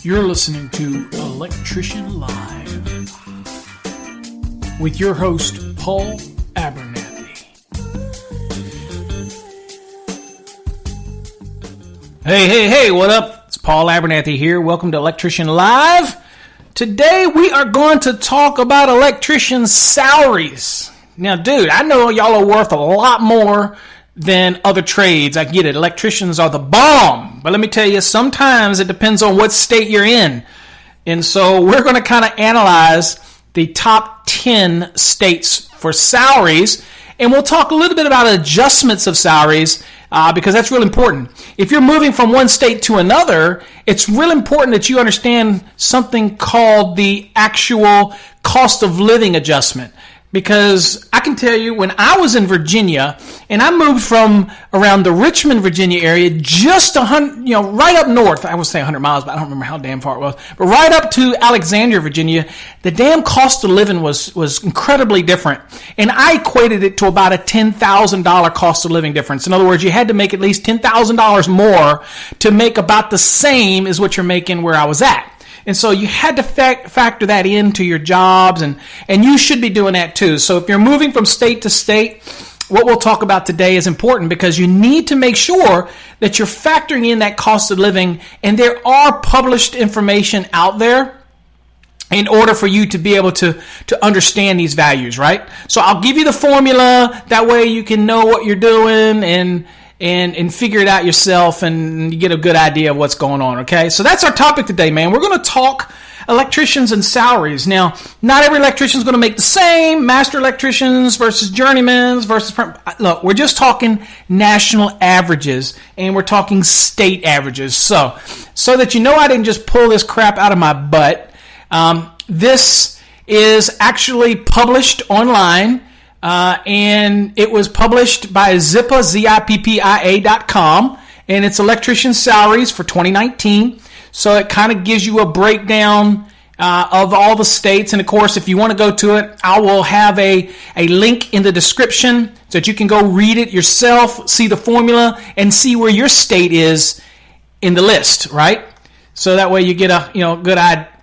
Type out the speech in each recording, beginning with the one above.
You're listening to Electrician Live with your host, Paul Abernathy. Hey, what up? It's Paul Abernathy here. Welcome to Electrician Live. Today we are going to talk about electrician salaries. Now, dude, I know y'all are worth a lot more than other trades. I get it. Electricians are the bomb. But let me tell you, sometimes it depends on what state you're in. And so we're going to kind of analyze the top 10 states for salaries. And we'll talk a little bit about adjustments of salaries because that's real important. If you're moving from one state to another, it's real important that you understand something called the actual cost of living adjustment. Because I can tell you, when I was in Virginia, and I moved from around the Richmond, Virginia area, just 100, right up north. I would say 100 miles, but I don't remember how damn far it was. But right up to Alexandria, Virginia, the damn cost of living was incredibly different. And I equated it to about a $10,000 cost of living difference. In other words, you had to make at least $10,000 more to make about the same as what you're making where I was at. And so you had to factor that into your jobs, and you should be doing that too. So if you're moving from state to state, what we'll talk about today is important because you need to make sure that you're factoring in that cost of living, and there are published information out there in order for you to be able to understand these values, right? So I'll give you the formula. That way you can know what you're doing and figure it out yourself and you get a good idea of what's going on, okay? So that's our topic today, man. We're going to talk electricians and salaries. Now, not every electrician is going to make the same. Master electricians versus journeymans versus... Look, we're just talking national averages and we're talking state averages. So that you know I didn't just pull this crap out of my butt, this is actually published online. And it was published by Zippa, ZIPPIA.com, and it's electrician salaries for 2019. So it kind of gives you a breakdown of all the states. And of course, if you want to go to it, I will have a link in the description so that you can go read it yourself, see the formula, and see where your state is in the list, right? So that way you get a good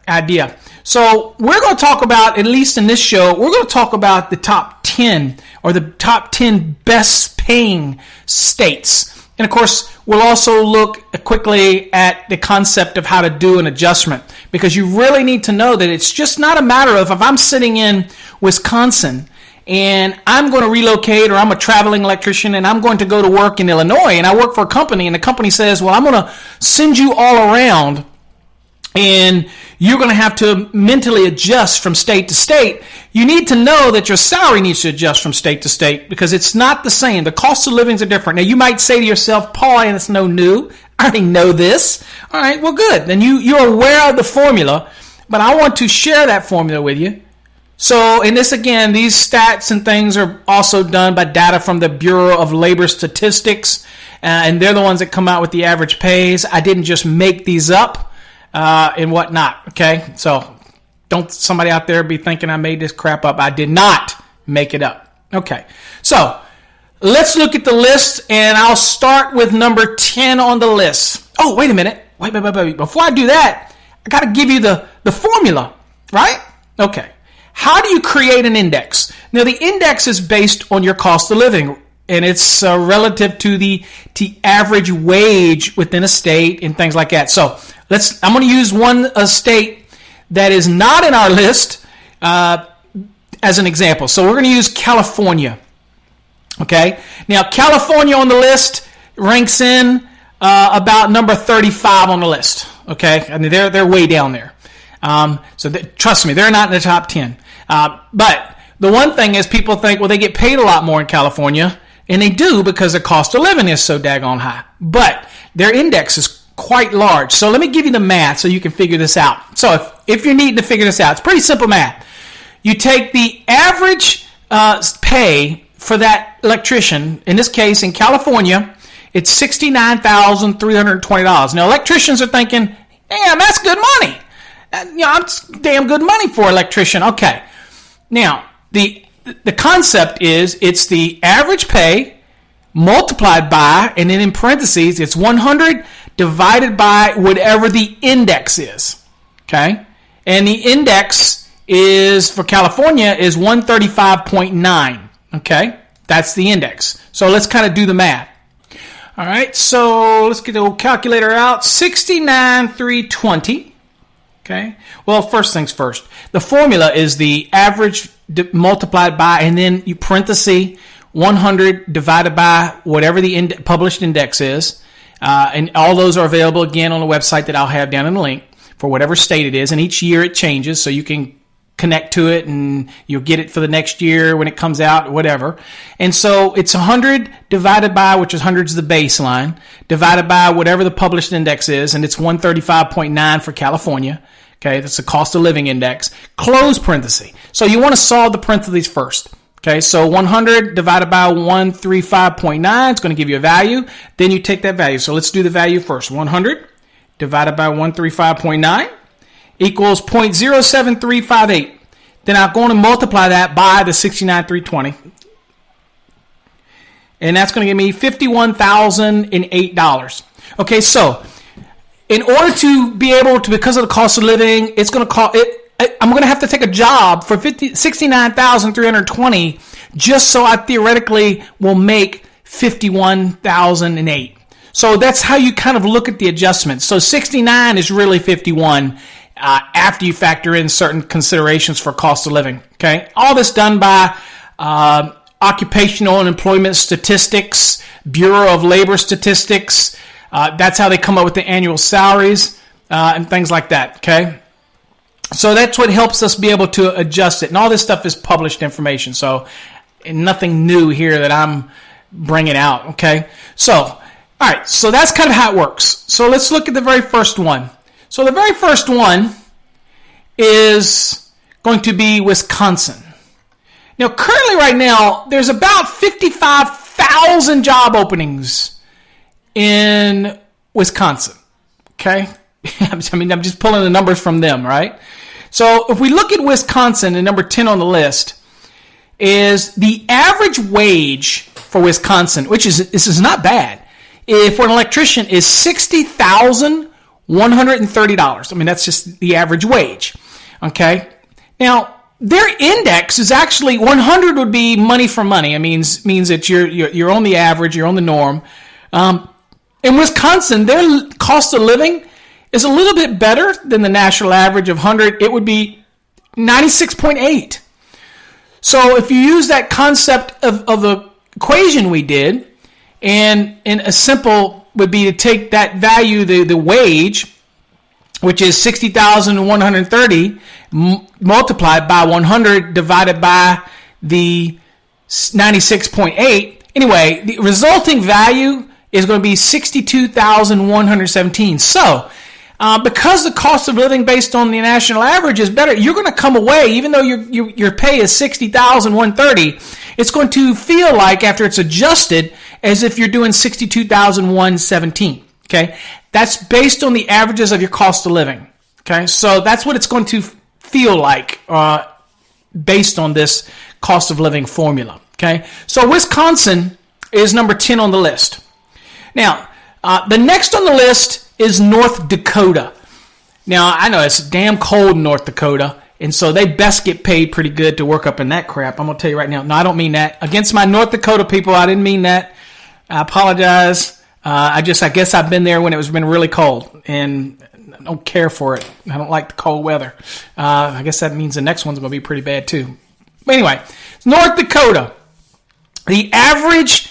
idea. So we're going to talk about, at least in this show, we're going to talk about the top 10 or the top 10 best paying states. And of course, we'll also look quickly at the concept of how to do an adjustment, because you really need to know that it's just not a matter of, if I'm sitting in Wisconsin and I'm going to relocate, or I'm a traveling electrician and I'm going to go to work in Illinois and I work for a company and the company says, well, I'm going to send you all around and you're going to have to mentally adjust from state to state. You need to know that your salary needs to adjust from state to state because it's not the same. The cost of living are different. Now, you might say to yourself, Paul, and it's no new. I already know this. All right, well, good. Then you're aware of the formula, but I want to share that formula with you. So, in this, again, these stats and things are also done by data from the Bureau of Labor Statistics, and they're the ones that come out with the average pays. I didn't just make these up. And whatnot, okay? So don't somebody out there be thinking I made this crap up. I did not make it up. Okay, so let's look at the list, and I'll start with number 10 on the list. Oh, wait a minute. Wait. Before I do that, I got to give you the formula, right? Okay. How do you create an index? Now, the index is based on your cost of living, and it's relative to the average wage within a state and things like that. So I'm going to use a state that is not in our list as an example. So we're going to use California. Okay. Now, California on the list ranks in about number 35 on the list. Okay. I mean, they're way down there. Trust me, they're not in the top 10. But the one thing is, people think, well, they get paid a lot more in California. And they do, because the cost of living is so daggone high. But their index is quite large. So let me give you the math so you can figure this out. So if you're needing to figure this out, it's pretty simple math. You take the average pay for that electrician. In this case, in California, it's $69,320. Now, electricians are thinking, damn, that's good money. It's damn good money for an electrician. Okay. Now, the concept is, it's the average pay multiplied by, and then in parentheses, it's 100 divided by whatever the index is. Okay? And the index is, for California, is 135.9. Okay? That's the index. So let's kind of do the math. All right, so let's get the old calculator out. 69,320. Okay. Well, first things first. The formula is the average multiplied by, and then you parenthesis 100 divided by whatever the published index is. And all those are available again on the website that I'll have down in the link for whatever state it is. And each year it changes, so you can connect to it and you'll get it for the next year when it comes out, whatever. And so it's 100 divided by, which is 100 is the baseline, divided by whatever the published index is, and it's 135.9 for California. Okay, that's the cost of living index. Close parenthesis. So you want to solve the parentheses first. Okay, so 100 divided by 135.9 is going to give you a value. Then you take that value. So let's do the value first. 100 divided by 135.9 equals 0.07358. Then I'm going to multiply that by the 69,320. And that's going to give me $51,008. Okay, so in order to be able to, because of the cost of living, it's going to cost it. I'm going to have to take a job for $69,320 just so I theoretically will make $51,008. So that's how you kind of look at the adjustments. So 69 is really 51 after you factor in certain considerations for cost of living. Okay, all this done by occupational and employment statistics, Bureau of Labor Statistics. That's how they come up with the annual salaries and things like that. Okay. So that's what helps us be able to adjust it. And all this stuff is published information. So nothing new here that I'm bringing out. Okay. So, all right. So that's kind of how it works. So let's look at the very first one. So the very first one is going to be Wisconsin. Now, currently right now, there's about 55,000 job openings in Wisconsin. Okay. I mean, I'm just pulling the numbers from them, right? So if we look at Wisconsin, and number 10 on the list is the average wage for Wisconsin, which is, this is not bad, for an electrician is $60,130. I mean, that's just the average wage. Okay. Now, their index is actually 100 would be money for money. It means that you're on the average, you're on the norm. In Wisconsin, their cost of living is a little bit better than the national average of 100. It would be 96.8. So if you use that concept of the equation we did, and a simple would be to take that value, the wage, which is 60,130, multiplied by 100 divided by the 96.8. Anyway, the resulting value is going to be 62,117. So, because the cost of living based on the national average is better, you're going to come away, even though your pay is 60,130, it's going to feel like, after it's adjusted, as if you're doing 62,117. Okay, that's based on the averages of your cost of living. Okay, so that's what it's going to feel like based on this cost of living formula. Okay, so Wisconsin is number 10 on the list. Now, the next on the list is North Dakota. Now, I know it's damn cold in North Dakota, and so they best get paid pretty good to work up in that crap. I'm going to tell you right now. No, I don't mean that. Against my North Dakota people, I didn't mean that. I apologize. I guess I've been there when it's been really cold, and I don't care for it. I don't like the cold weather. I guess that means the next one's going to be pretty bad too. But anyway, North Dakota. The average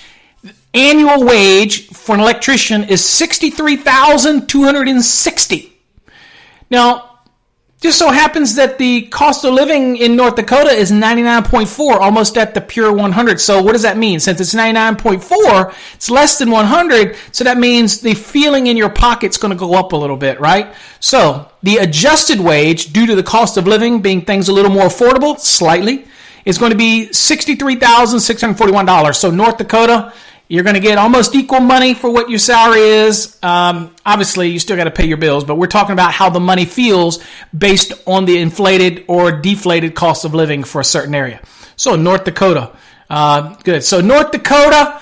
annual wage for an electrician is $63,260. Now, just so happens that the cost of living in North Dakota is 99.4, almost at the pure 100. So what does that mean? Since it's 99.4, it's less than 100, so that means the feeling in your pocket's going to go up a little bit, right? So the adjusted wage, due to the cost of living being things a little more affordable, slightly, is going to be $63,641. So North Dakota, you're going to get almost equal money for what your salary is. Obviously, you still got to pay your bills, but we're talking about how the money feels based on the inflated or deflated cost of living for a certain area. So North Dakota, good. So North Dakota,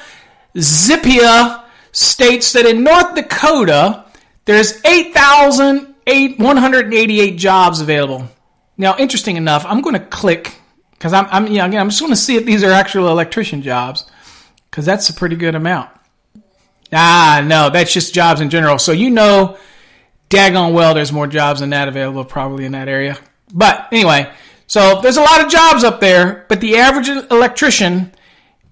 Zippia states that in North Dakota, There's 8,188 jobs available. Now, interesting enough, I'm going to click because I'm just going to see if these are actual electrician jobs because that's a pretty good amount. No, that's just jobs in general. So daggone well, there's more jobs than that available probably in that area. But anyway, so there's a lot of jobs up there, but the average electrician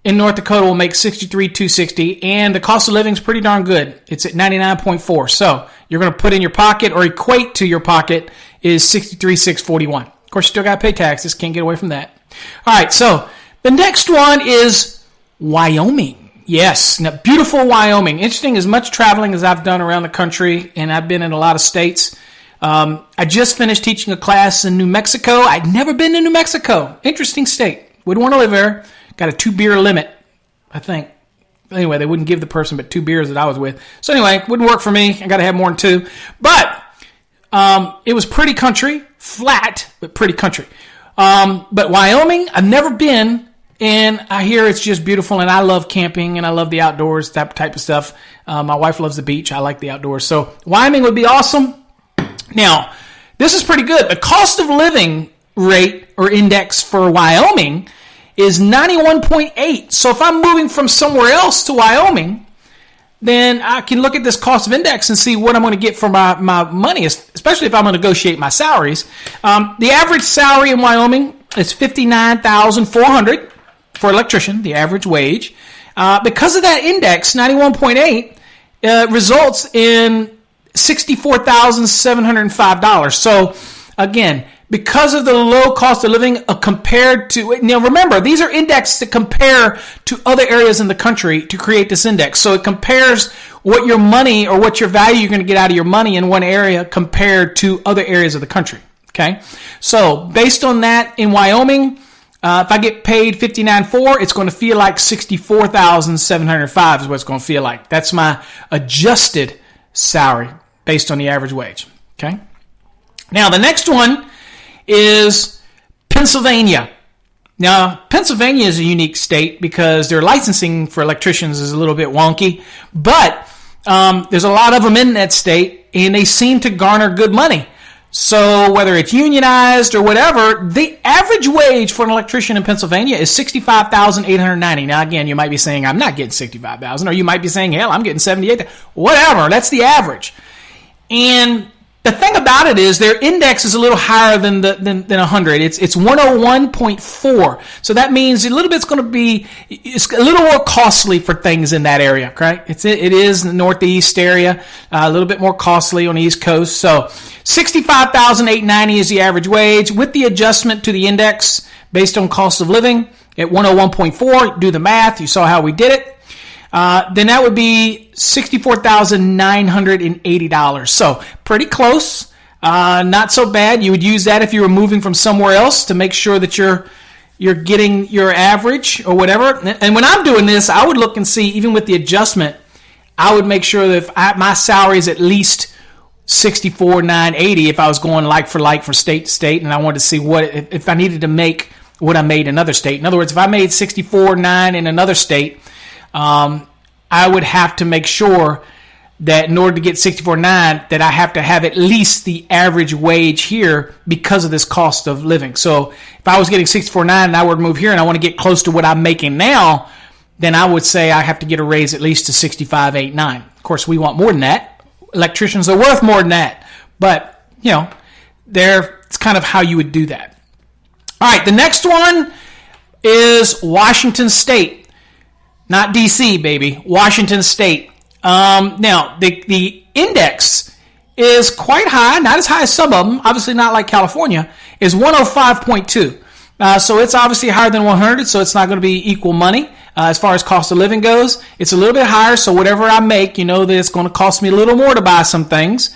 in North Dakota will make $63,260, and the cost of living is pretty darn good. It's at $99.4. So you're going to put in your pocket or equate to your pocket is $63,641. Of course, you still got to pay taxes. Can't get away from that. All right, so the next one is Wyoming. Yes, now, beautiful Wyoming. Interesting, as much traveling as I've done around the country, and I've been in a lot of states. I just finished teaching a class in New Mexico. I'd never been to New Mexico. Interesting state. Wouldn't want to live there. Got a 2-beer limit, I think. Anyway, they wouldn't give the person but 2 beers that I was with. So anyway, wouldn't work for me. I got to have more than 2. But it was pretty country, flat, but pretty country. But Wyoming, I've never been. And I hear it's just beautiful, and I love camping, and I love the outdoors, that type of stuff. My wife loves the beach. I like the outdoors. So Wyoming would be awesome. Now, this is pretty good. The cost of living rate or index for Wyoming is 91.8. So if I'm moving from somewhere else to Wyoming, then I can look at this cost of index and see what I'm going to get for my money, especially if I'm going to negotiate my salaries. The average salary in Wyoming is $59,400. For electrician, the average wage. Because of that index, 91.8, results in $64,705. So, again, because of the low cost of living compared to... Now, remember, these are indexed to compare to other areas in the country to create this index. So, it compares what your money or what your value you're going to get out of your money in one area compared to other areas of the country. Okay? So, based on that, in Wyoming... if I get paid $59,400, it's going to feel like $64,705 is what it's going to feel like. That's my adjusted salary based on the average wage. Okay. Now, the next one is Pennsylvania. Now, Pennsylvania is a unique state because their licensing for electricians is a little bit wonky, but there's a lot of them in that state, and they seem to garner good money. So whether it's unionized or whatever, the average wage for an electrician in Pennsylvania is $65,890. Now, again, you might be saying, I'm not getting $65,000, or you might be saying, hell, I'm getting $78,000. Whatever, that's the average. And the thing about it is their index is a little higher than 100. It's 101.4. So that means it's a little more costly for things in that area, right? It is the northeast area, a little bit more costly on the East Coast. So $65,890 is the average wage with the adjustment to the index based on cost of living at 101.4. Do the math. You saw how we did it. Then that would be $64,980. So pretty close. Not so bad. You would use that if you were moving from somewhere else to make sure that you're getting your average or whatever. And when I'm doing this, I would look and see, even with the adjustment, I would make sure that if my salary is at least $64,980 if I was going like for like from state to state, and I wanted to see what if I needed to make what I made in another state. In other words, if I made $64,900 in another state, I would have to make sure that in order to get $64,900 that I have to have at least the average wage here because of this cost of living. So if I was getting $64,900 and I would move here and I want to get close to what I'm making now, then I would say I have to get a raise at least to $65,890. Of course, we want more than that. Electricians are worth more than that. But, it's kind of how you would do that. All right, the next one is Washington State. Not D.C., baby. Washington State. Now, the index is quite high, not as high as some of them, obviously not like California, is 105.2. So it's obviously higher than 100, so it's not going to be equal money. As far as cost of living goes, it's a little bit higher, so whatever I make, that it's going to cost me a little more to buy some things.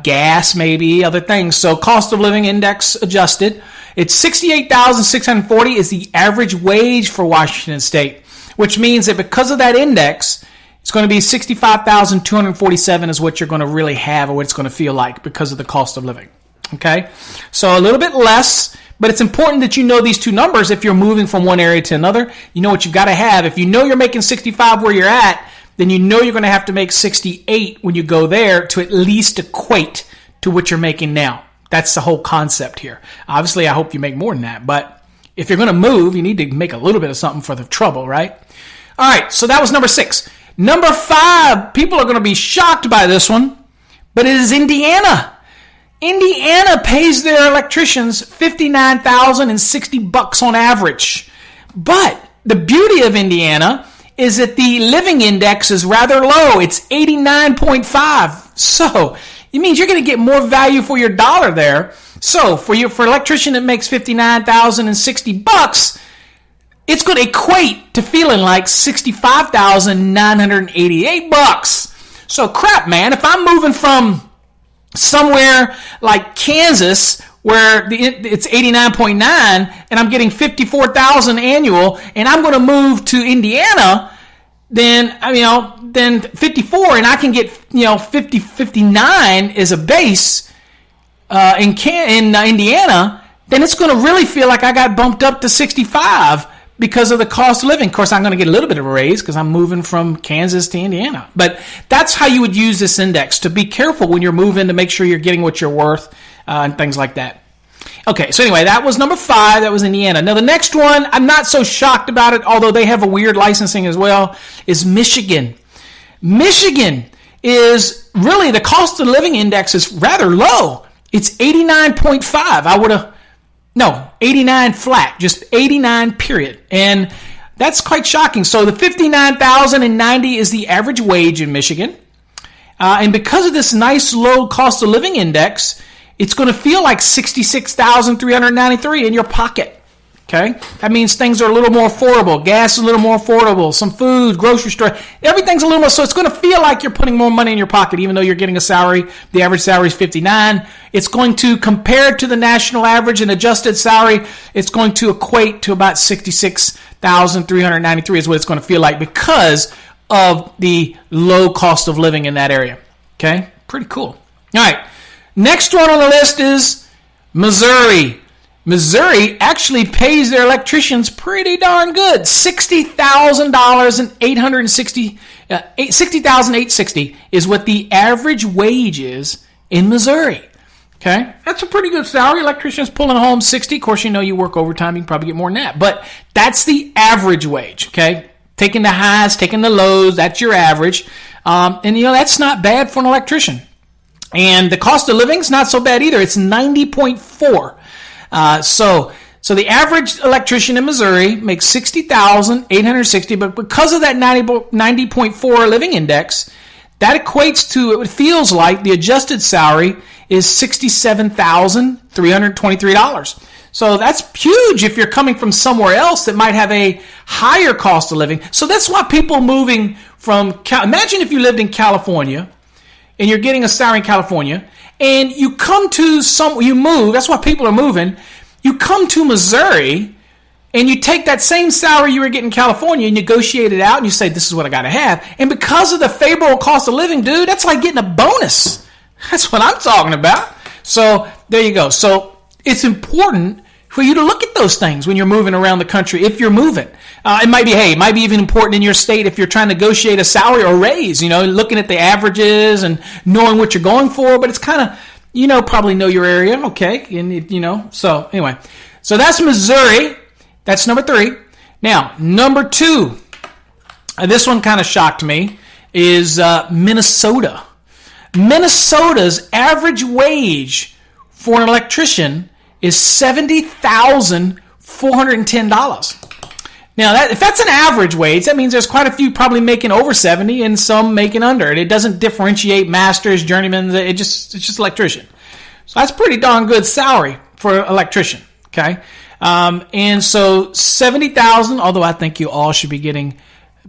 Gas, maybe, other things. So cost of living index adjusted. It's $68,640 is the average wage for Washington State, which means that because of that index, it's going to be $65,247 is what you're going to really have, or what it's going to feel like because of the cost of living. Okay? So a little bit less, but it's important that you know these two numbers if you're moving from one area to another. You know what you've got to have. If you know you're making $65 where you're at, then you know you're going to have to make 68 when you go there to at least equate to what you're making now. That's the whole concept here. Obviously, I hope you make more than that, but if you're going to move, you need to make a little bit of something for the trouble, right? All right, so that was number 6. Number 5, people are going to be shocked by this one, but it is Indiana. Indiana pays their electricians $59,060 on average. But the beauty of Indiana is that the living index is rather low. It's 89.5. So it means you're going to get more value for your dollar there. So for an electrician that makes $59,060, it's going to equate to feeling like $65,988. So crap, man, if I'm moving from somewhere like Kansas where it's 89.9 and I'm getting $54,000 annual, and I'm going to move to Indiana, then 54, and I can get 59 as a base in Indiana, then it's going to really feel like I got bumped up to 65 because of the cost of living. Of course, I'm going to get a little bit of a raise because I'm moving from Kansas to Indiana. But that's how you would use this index, to be careful when you're moving, to make sure you're getting what you're worth and things like that. Okay, so anyway, that was number 5. That was Indiana. Now, the next one, I'm not so shocked about it, although they have a weird licensing as well, is Michigan. Michigan is really, the cost of living index is rather low. It's 89.5. 89 flat, just 89 period. And that's quite shocking. So the $59,090 is the average wage in Michigan. And because of this nice low cost of living index, it's going to feel like $66,393 in your pocket. Okay? That means things are a little more affordable. Gas is a little more affordable. Some food, grocery store, everything's a little more. So it's going to feel like you're putting more money in your pocket, even though you're getting a salary. The average salary is $59,000. It's going to, compare to the national average and adjusted salary, it's going to equate to about $66,393 is what it's going to feel like because of the low cost of living in that area. Okay? Pretty cool. All right. Next one on the list is Missouri. Missouri actually pays their electricians pretty darn good. $60,860 is what the average wage is in Missouri. Okay, that's a pretty good salary. Electricians pulling home 60. Of course, you work overtime, you can probably get more than that. But that's the average wage. Okay, taking the highs, taking the lows, that's your average. And that's not bad for an electrician. And the cost of living is not so bad either. It's 90.4. So the average electrician in Missouri makes $60,860, but because of that 90.4 living index, that equates to, it feels like the adjusted salary is $67,323. So that's huge if you're coming from somewhere else that might have a higher cost of living. So that's why people moving from, imagine if you lived in California and you're getting a salary in California, and you come to you move, that's why people are moving. You come to Missouri, and you take that same salary you were getting in California and negotiate it out, and you say, this is what I got to have. And because of the favorable cost of living, dude, that's like getting a bonus. That's what I'm talking about. So there you go. So it's important for you to look at those things when you're moving around the country, if you're moving. It might be even important in your state if you're trying to negotiate a salary or raise, looking at the averages and knowing what you're going for. But it's kind of, probably know your area. Okay. And, so anyway, so that's Missouri. That's number 3. Now, number 2, this one kind of shocked me, is Minnesota. Minnesota's average wage for an electrician is $70,410. Now, if that's an average wage, that means there's quite a few probably making over 70 and some making under it. It doesn't differentiate masters, journeymen. It's just electrician. So that's pretty darn good salary for an electrician. Okay, and so 70,000. Although I think you all should be getting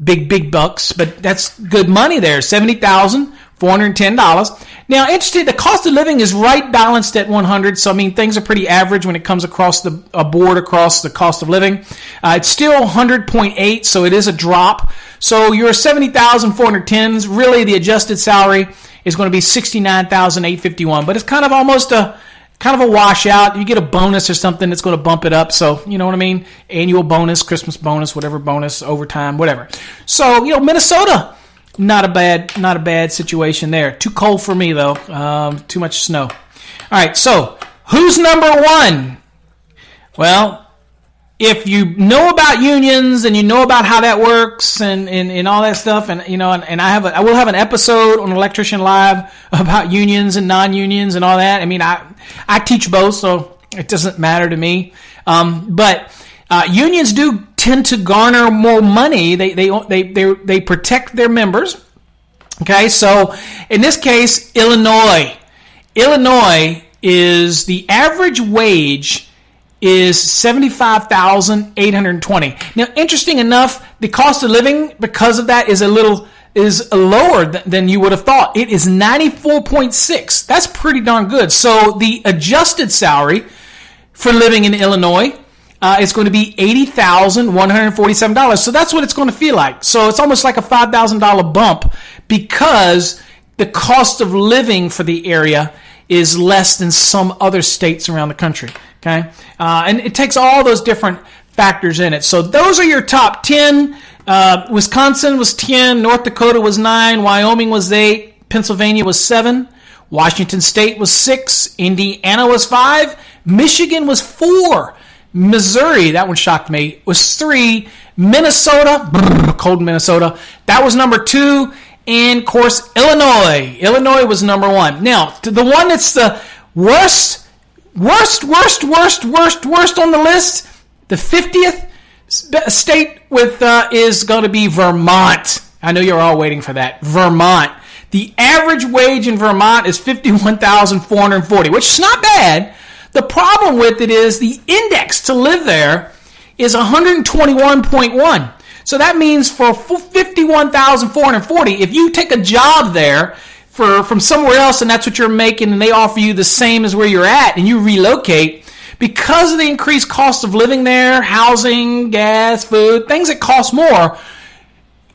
big bucks, but that's good money there. $70,410. Now, interesting, the cost of living is right balanced at 100. So, things are pretty average when it comes across a board across the cost of living. It's still 100.8, so it is a drop. So, your 70,410, really the adjusted salary is going to be 69,851. But it's kind of almost a washout. You get a bonus or something that's going to bump it up. So, you know what I mean? Annual bonus, Christmas bonus, whatever bonus, overtime, whatever. So, Minnesota, not a bad situation there. Too cold for me though. Too much snow. All right, so who's number one? Well, if you know about unions and you know about how that works and all that stuff, and I will have an episode on Electrician Live about unions and non-unions and all that. I mean, I teach both, so it doesn't matter to me. But unions do tend to garner more money. They protect their members. Okay, so in this case, Illinois is the average wage is $75,820. Now, interesting enough, the cost of living because of that is lower than you would have thought. It is $94.6. That's pretty darn good. So the adjusted salary for living in Illinois is going to be $80,147. So that's what it's going to feel like. So it's almost like a $5,000 bump because the cost of living for the area is less than some other states around the country. Okay, and it takes all those different factors in it. So those are your top 10. Wisconsin was 10, North Dakota was 9, Wyoming was 8, Pennsylvania was 7, Washington State was 6, Indiana was 5, Michigan was 4, Missouri, that one shocked me, was 3, Minnesota, cold Minnesota, that was number 2, and of course Illinois was number 1. Now, to the one that's the worst on the list, the 50th state with is going to be Vermont. I know you're all waiting for that. Vermont. The average wage in Vermont is $51,440, which is not bad. The problem with it is the index to live there is 121.1. So that means for $51,440, if you take a job there from somewhere else and that's what you're making and they offer you the same as where you're at and you relocate, because of the increased cost of living there, housing, gas, food, things that cost more,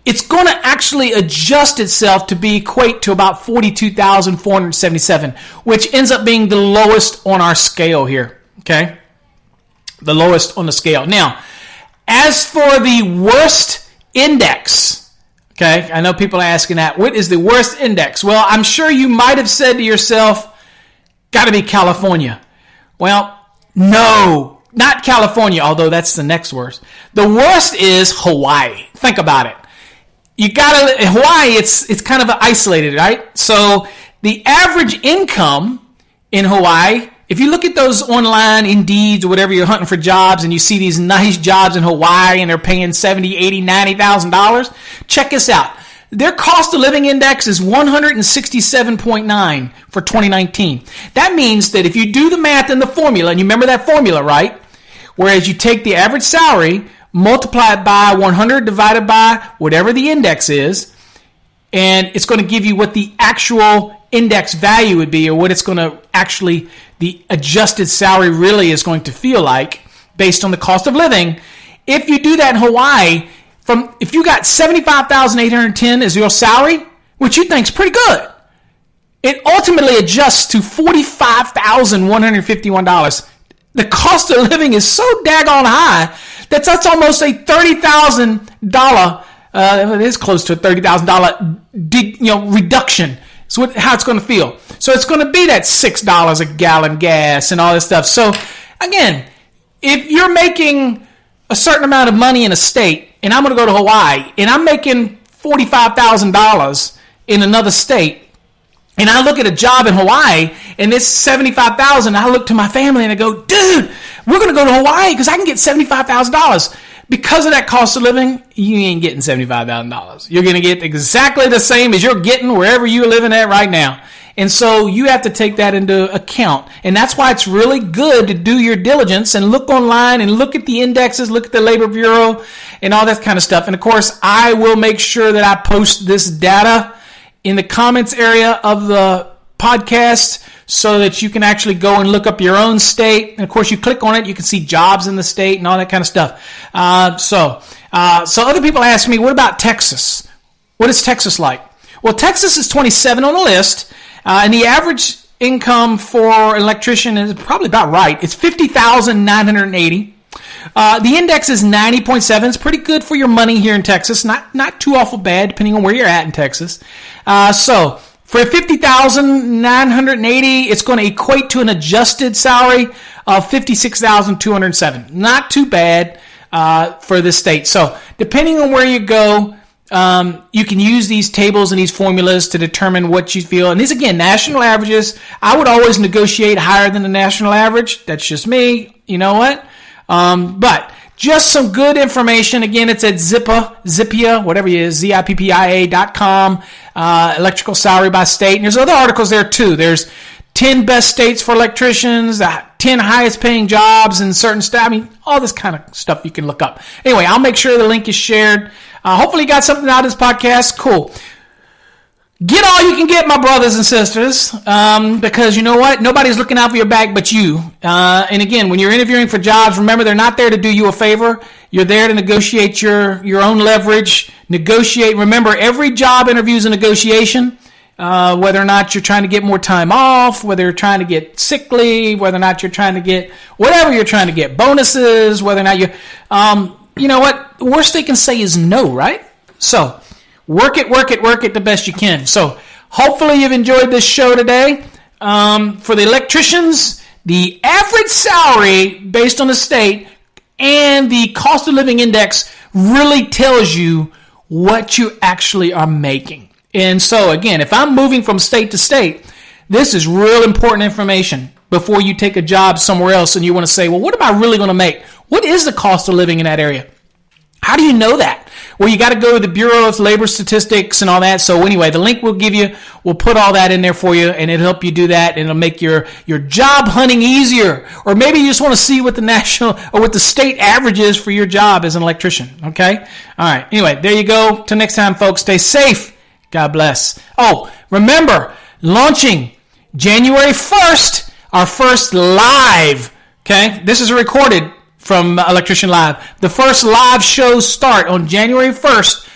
it's going to actually adjust itself to equate to about $42,477, which ends up being the lowest on our scale here. Okay? The lowest on the scale. Now, as for the worst index, okay, I know people are asking that. What is the worst index? Well, I'm sure you might have said to yourself, got to be California. Well, no, not California, although that's the next worst. The worst is Hawaii. Think about it. Hawaii, it's kind of isolated, right? So the average income in Hawaii, if you look at those online Indeeds or whatever, you're hunting for jobs and you see these nice jobs in Hawaii and they're paying $70,000, $80,000, $90,000, check this out. Their cost of living index is 167.9 for 2019. That means that if you do the math in the formula, and you remember that formula, right? Whereas you take the average salary, multiply it by 100 divided by whatever the index is, and it's going to give you what the actual index value would be, or what it's going to actually, the adjusted salary really is going to feel like based on the cost of living. If you do that in Hawaii, if you got $75,810 as your salary, which you think is pretty good, it ultimately adjusts to $45,151. The cost of living is so daggone high that's almost a $30,000. It is close to a $30,000 reduction. So how it's going to feel. So it's going to be that $6 a gallon gas and all this stuff. So again, if you're making a certain amount of money in a state, and I'm going to go to Hawaii, and I'm making $45,000 in another state, and I look at a job in Hawaii, and it's $75,000, I look to my family and I go, dude, we're going to go to Hawaii because I can get $75,000. Because of that cost of living, you ain't getting $75,000. You're going to get exactly the same as you're getting wherever you're living at right now. And so you have to take that into account. And that's why it's really good to do your diligence and look online and look at the indexes, look at the Labor Bureau and all that kind of stuff. And of course, I will make sure that I post this data in the comments area of the podcast so that you can actually go and look up your own state. And of course, you click on it, you can see jobs in the state and all that kind of stuff. So other people ask me, what about Texas? What is Texas like? Well, Texas is 27 on the list, and the average income for an electrician is probably about right. It's $50,980. The index is 90.7. It's pretty good for your money here in Texas. Not too awful bad, depending on where you're at in Texas. So for $50,980, it's going to equate to an adjusted salary of $56,207. Not too bad for this state. So depending on where you go, you can use these tables and these formulas to determine what you feel. And these, again, national averages. I would always negotiate higher than the national average. That's just me. You know what? But just some good information. Again, it's at Zippia, whatever it is, ZIPPIA.com, electrical salary by state. And there's other articles there too. There's 10 best states for electricians, 10 highest paying jobs in certain states. I mean, all this kind of stuff you can look up. Anyway, I'll make sure the link is shared. Hopefully you got something out of this podcast. Cool. Get all you can get, my brothers and sisters, because you know what? Nobody's looking out for your back but you. And again, when you're interviewing for jobs, remember they're not there to do you a favor. You're there to negotiate your own leverage. Negotiate. Remember, every job interview is a negotiation. Whether or not you're trying to get more time off, whether you're trying to get sick leave, whether or not you're trying to get whatever you're trying to get, bonuses, whether or not you know what? The worst they can say is no, right? So work it the best you can. So hopefully you've enjoyed this show today. For the electricians, the average salary based on the state and the cost of living index really tells you what you actually are making. And so again, if I'm moving from state to state, this is real important information before you take a job somewhere else and you want to say, well, what am I really going to make? What is the cost of living in that area? How do you know that? Well, you got to go to the Bureau of Labor Statistics and all that. So anyway, the link we'll give you, we'll put all that in there for you, and it'll help you do that, and it'll make your job hunting easier. Or maybe you just want to see what the national or what the state average is for your job as an electrician. Okay? All right. Anyway, there you go. Till next time, folks. Stay safe. God bless. Oh, remember, launching January 1st, our first live. Okay? This is recorded from Electrician Live. The first live shows start on January 1st.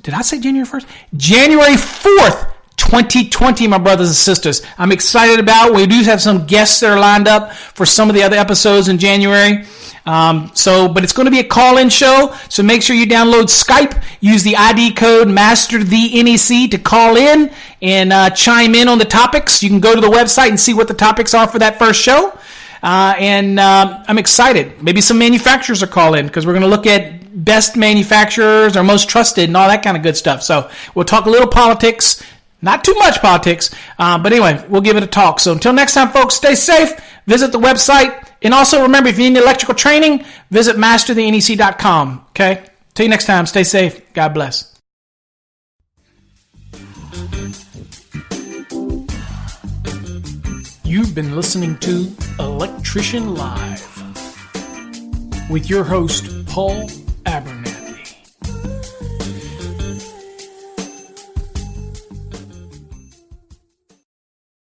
Did I say January 1st? January 4th, 2020, my brothers and sisters. I'm excited about it. We do have some guests that are lined up for some of the other episodes in January. But it's going to be a call-in show, so make sure you download Skype, use the ID code MasterTheNEC to call in and chime in on the topics. You can go to the website and see what the topics are for that first show. I'm excited. Maybe some manufacturers will call in because we're going to look at best manufacturers or most trusted and all that kind of good stuff. So we'll talk a little politics, not too much politics, but anyway, we'll give it a talk. So until next time, folks, stay safe. Visit the website. And also remember, if you need electrical training, visit masterthenec.com. Okay? Till you next time, stay safe. God bless. You've been listening to Electrician Live with your host, Paul